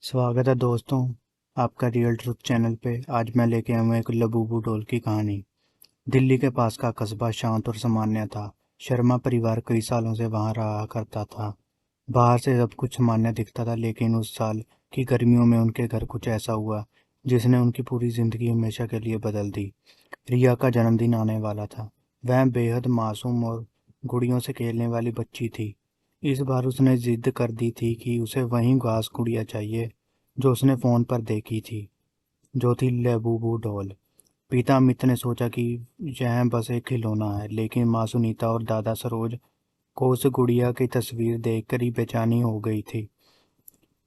स्वागत है दोस्तों, आपका रियल ट्रुथ चैनल पे। आज मैं लेके आया हूँ एक लबूबू डॉल की कहानी। दिल्ली के पास का कस्बा शांत और सामान्य था। शर्मा परिवार कई सालों से वहाँ रहा करता था। बाहर से सब कुछ सामान्य दिखता था, लेकिन उस साल की गर्मियों में उनके घर कुछ ऐसा हुआ जिसने उनकी पूरी जिंदगी हमेशा के लिए बदल दी। रिया का जन्मदिन आने वाला था। वह बेहद मासूम और गुड़ियों से खेलने वाली बच्ची थी। इस बार उसने जिद कर दी थी कि उसे वही घास गुड़िया चाहिए जो उसने फ़ोन पर देखी थी, जो थी लेबूबू डॉल। पिता अमित ने सोचा कि यह बस एक खिलौना है, लेकिन माँ सुनीता और दादा सरोज को उस गुड़िया की तस्वीर देखकर ही बेचैनी हो गई थी।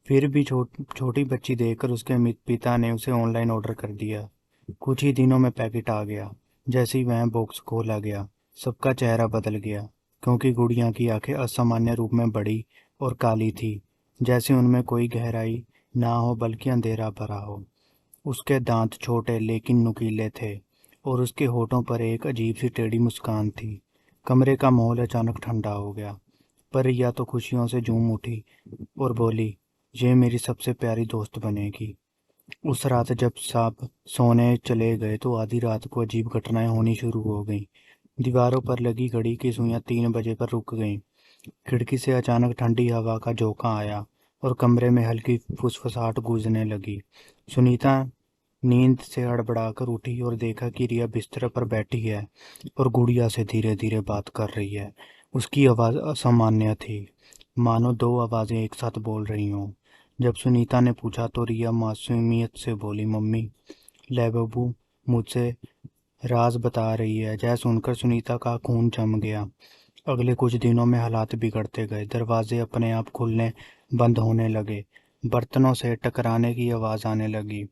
फिर भी छोटी बच्ची देखकर उसके पिता ने उसे ऑनलाइन ऑर्डर कर दिया। कुछ ही दिनों में पैकेट आ गया। जैसे ही वह बॉक्स खोला गया, सबका चेहरा बदल गया, क्योंकि गुड़िया की आंखें असामान्य रूप में बड़ी और काली थी, जैसे उनमें कोई गहराई ना हो बल्कि अंधेरा भरा हो। उसके दांत छोटे लेकिन नुकीले थे, और उसके होठों पर एक अजीब सी टेढ़ी मुस्कान थी। कमरे का माहौल अचानक ठंडा हो गया। पर रिया तो खुशियों से झूम उठी और बोली, ये मेरी सबसे प्यारी दोस्त बनेगी। उस रात जब सब सोने चले गए तो आधी रात को अजीब घटनाएं होनी शुरू हो गईं। दीवारों पर लगी घड़ी की सुइयां 3 बजे पर रुक गईं। खिड़की से अचानक ठंडी हवा का झोंका आया और कमरे में हल्की फुसफुसाहट गूंजने लगी। सुनीता नींद से हड़बड़ाकर उठी और देखा कि रिया बिस्तर पर बैठी है और गुड़िया से धीरे धीरे बात कर रही है। उसकी आवाज़ असामान्य थी, मानो दो आवाज़ें एक साथ बोल रही हों। जब सुनीता ने पूछा तो रिया मासूमियत से बोली, मम्मी, लैबू मुझसे राज बता रही है। यह सुनकर सुनीता का खून जम गया। अगले कुछ दिनों में हालात बिगड़ते गए। दरवाजे अपने आप खुलने बंद होने लगे। बर्तनों से टकराने की आवाज़ आने लगी।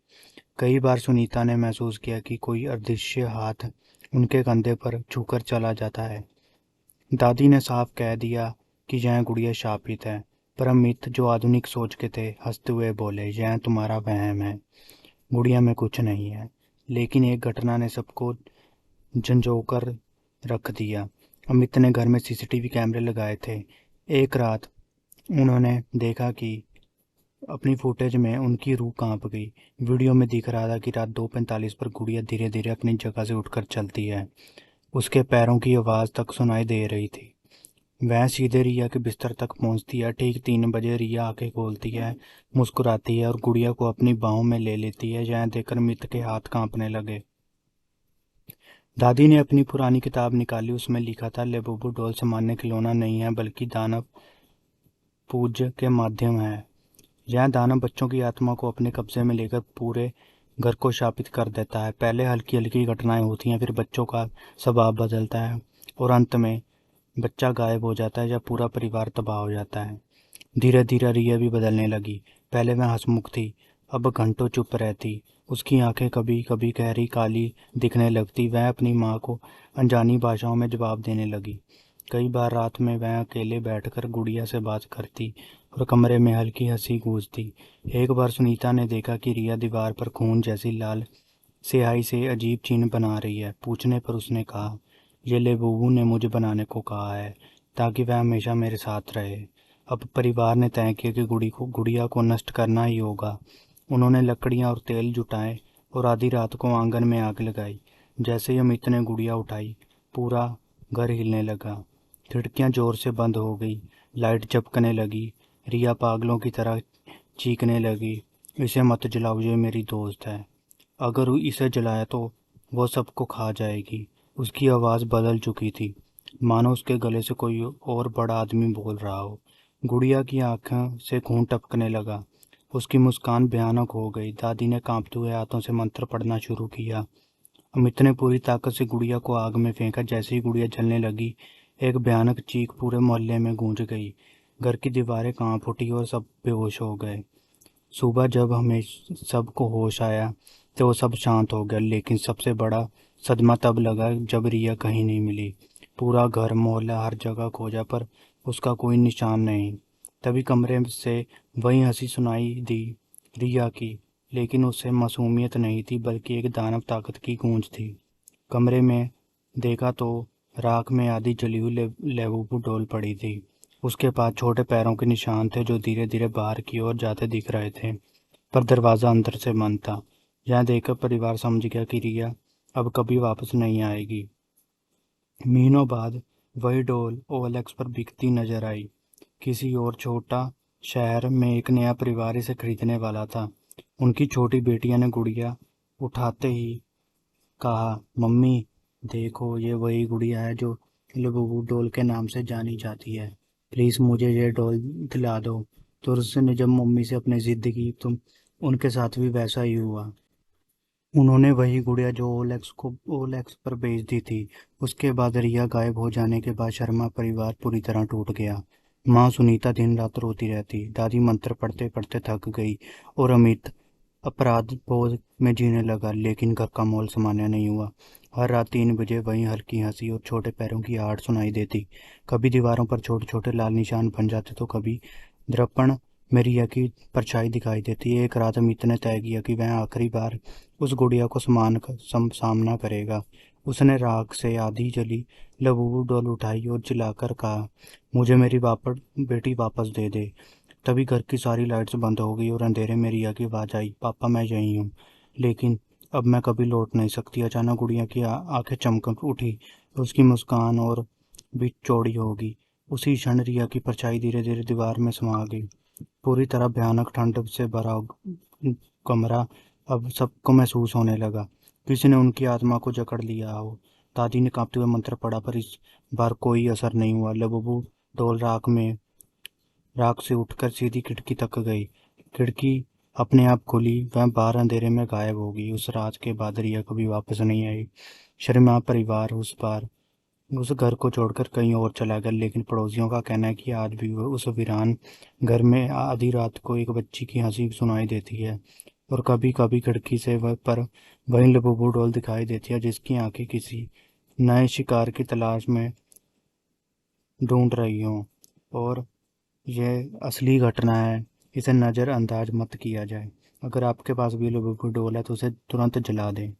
कई बार सुनीता ने महसूस किया कि कोई अदृश्य हाथ उनके कंधे पर छूकर चला जाता है। दादी ने साफ कह दिया कि यह गुड़िया शापित है, पर अमित, जो आधुनिक सोच के थे, हंसते हुए बोले, यह तुम्हारा वहम है, गुड़िया में कुछ नहीं है। लेकिन एक घटना ने सबको झंझोकर रख दिया। अमित ने घर में सीसीटीवी कैमरे लगाए थे। एक रात उन्होंने देखा कि अपनी फुटेज में उनकी रूह कांप गई। वीडियो में दिख रहा था कि रात 2:45 पर गुड़िया धीरे धीरे अपनी जगह से उठकर चलती है। उसके पैरों की आवाज़ तक सुनाई दे रही थी। वह सीधे रिया के बिस्तर तक पहुंचती है। ठीक 3 बजे रिया आंखें खोलती है, मुस्कुराती है और गुड़िया को अपनी बाहों में ले लेती है। यह देखकर मित के हाथ कांपने लगे। दादी ने अपनी पुरानी किताब निकाली। उसमें लिखा था, लेबूबू डॉल सामान्य खिलौना नहीं है, बल्कि दानव पूज्य के माध्यम है। यह दानव बच्चों की आत्मा को अपने कब्जे में लेकर पूरे घर को शापित कर देता है। पहले हल्की हल्की घटनाएं होती हैं, फिर बच्चों का स्वभाव बदलता है और अंत में बच्चा गायब हो जाता है या पूरा परिवार तबाह हो जाता है। धीरे धीरे रिया भी बदलने लगी। पहले वह हंसमुख थी, अब घंटों चुप रहती। उसकी आंखें कभी कभी गहरी काली दिखने लगती। वह अपनी माँ को अनजानी भाषाओं में जवाब देने लगी। कई बार रात में वह अकेले बैठकर गुड़िया से बात करती और कमरे में हल्की हंसी गूंजती। एक बार सुनीता ने देखा कि रिया दीवार पर खून जैसी लाल स्याही से अजीब चिन्ह बना रही है। पूछने पर उसने कहा, ये लेबूबू ने मुझे बनाने को कहा है ताकि वह हमेशा मेरे साथ रहे। अब परिवार ने तय किया कि गुड़िया को नष्ट करना ही होगा। उन्होंने लकड़ियां और तेल जुटाए और आधी रात को आंगन में आग लगाई। जैसे ही अमित ने गुड़िया उठाई, पूरा घर हिलने लगा। खिड़कियां जोर से बंद हो गई, लाइट झपकने लगी। रिया पागलों की तरह चीखने लगी, इसे मत जलाओ, ये मेरी दोस्त है। अगर इसे जलाया तो वो सबको खा जाएगी। उसकी आवाज़ बदल चुकी थी, मानो उसके गले से कोई और बड़ा आदमी बोल रहा हो। गुड़िया की आंखों से खून टपकने लगा। उसकी मुस्कान भयानक हो गई। दादी ने कांपते हुए हाथों से मंत्र पढ़ना शुरू किया। अमित ने पूरी ताकत से गुड़िया को आग में फेंका। जैसे ही गुड़िया जलने लगी, एक भयानक चीख पूरे मोहल्ले में गूंज गई। घर की दीवारें कांप उठी और सब बेहोश हो गए। सुबह जब हमें सबको होश आया तो वो सब शांत हो गया, लेकिन सबसे बड़ा सदमा तब लगा जब रिया कहीं नहीं मिली। पूरा घर मोहल्ला हर जगह खोजा, पर उसका कोई निशान नहीं। तभी कमरे से वही हंसी सुनाई दी, रिया की, लेकिन उससे मासूमियत नहीं थी बल्कि एक दानव ताकत की गूंज थी। कमरे में देखा तो राख में आधी जली हुई लेबू डोल पड़ी थी। उसके पास छोटे पैरों के निशान थे जो धीरे धीरे बाहर की ओर जाते दिख रहे थे। पर दरवाज़ा अंदर से बंद था। यह देखकर परिवार समझ गया कि रिया अब कभी वापस नहीं आएगी। महीनों बाद वही डॉल ओएलएक्स पर बिकती नजर आई। किसी और छोटा शहर में एक नया परिवार इसे खरीदने वाला था। उनकी छोटी बेटिया ने गुड़िया उठाते ही कहा, मम्मी देखो, ये वही गुड़िया है जो लबूबू डॉल के नाम से जानी जाती है। प्लीज़ मुझे ये डॉल दिला दो। तुरस ने जब मम्मी से अपनी जिद की तो उनके साथ भी वैसा ही हुआ। उन्होंने वही गुड़िया जो ओलेक्स को ओलेक्स पर बेच दी थी। उसके बाद रिया गायब हो जाने के बाद शर्मा परिवार पूरी तरह टूट गया। माँ सुनीता दिन रात रोती रहती, दादी मंत्र पढ़ते पढ़ते थक गई और अमित अपराध बोध में जीने लगा। लेकिन घर का माहौल सामान्य नहीं हुआ। हर रात 3 बजे वहीं हल्की हंसी और छोटे पैरों की आहट सुनाई देती। कभी दीवारों पर छोटे छोटे लाल निशान बन जाते तो कभी दर्पण में रिया की परछाई दिखाई देती। एक रात अमित ने तय किया कि वह आखिरी बार उस गुड़िया को सामना करेगा। उसने राख से आधी जली लबूबू डोल उठाई और चिल्लाकर कहा, मुझे मेरी बेटी वापस दे दे। तभी घर की सारी लाइट्स बंद हो गई और अंधेरे में रिया की आवाज़ आई, पापा मैं यहीं हूँ, लेकिन अब मैं कभी लौट नहीं सकती। अचानक गुड़िया की आंखें चमक उठी। उसकी मुस्कान और भी चौड़ी होगी। उसी क्षण रिया की परछाई धीरे धीरे दीवार में समा गई। पूरी तरह भयानक ठंड से भरा कमरा अब सबको महसूस होने लगा। किसी ने उनकी आत्मा को जकड़ लिया हो। दादी ने कांपते हुए मंत्र पढ़ा, पर इस बार कोई असर नहीं हुआ। लबूबू डोल राख से उठकर सीधी खिड़की तक गई। खिड़की अपने आप खुली, वह बाहर अंधेरे में गायब हो गई। उस रात के बाद रिया कभी वापस नहीं आई। शर्मा परिवार उस घर को छोड़कर कहीं और चला गया, लेकिन पड़ोसियों का कहना है कि आज भी उस वीरान घर में आधी रात को एक बच्ची की हंसी सुनाई देती है और कभी कभी खिड़की से वह पर वही लबूबू डॉल दिखाई देती है, जिसकी आंखें किसी नए शिकार की तलाश में ढूंढ रही हों। और यह असली घटना है, इसे नज़रअंदाज मत किया जाए। अगर आपके पास भी लबूबू डॉल है तो उसे तुरंत जला दें।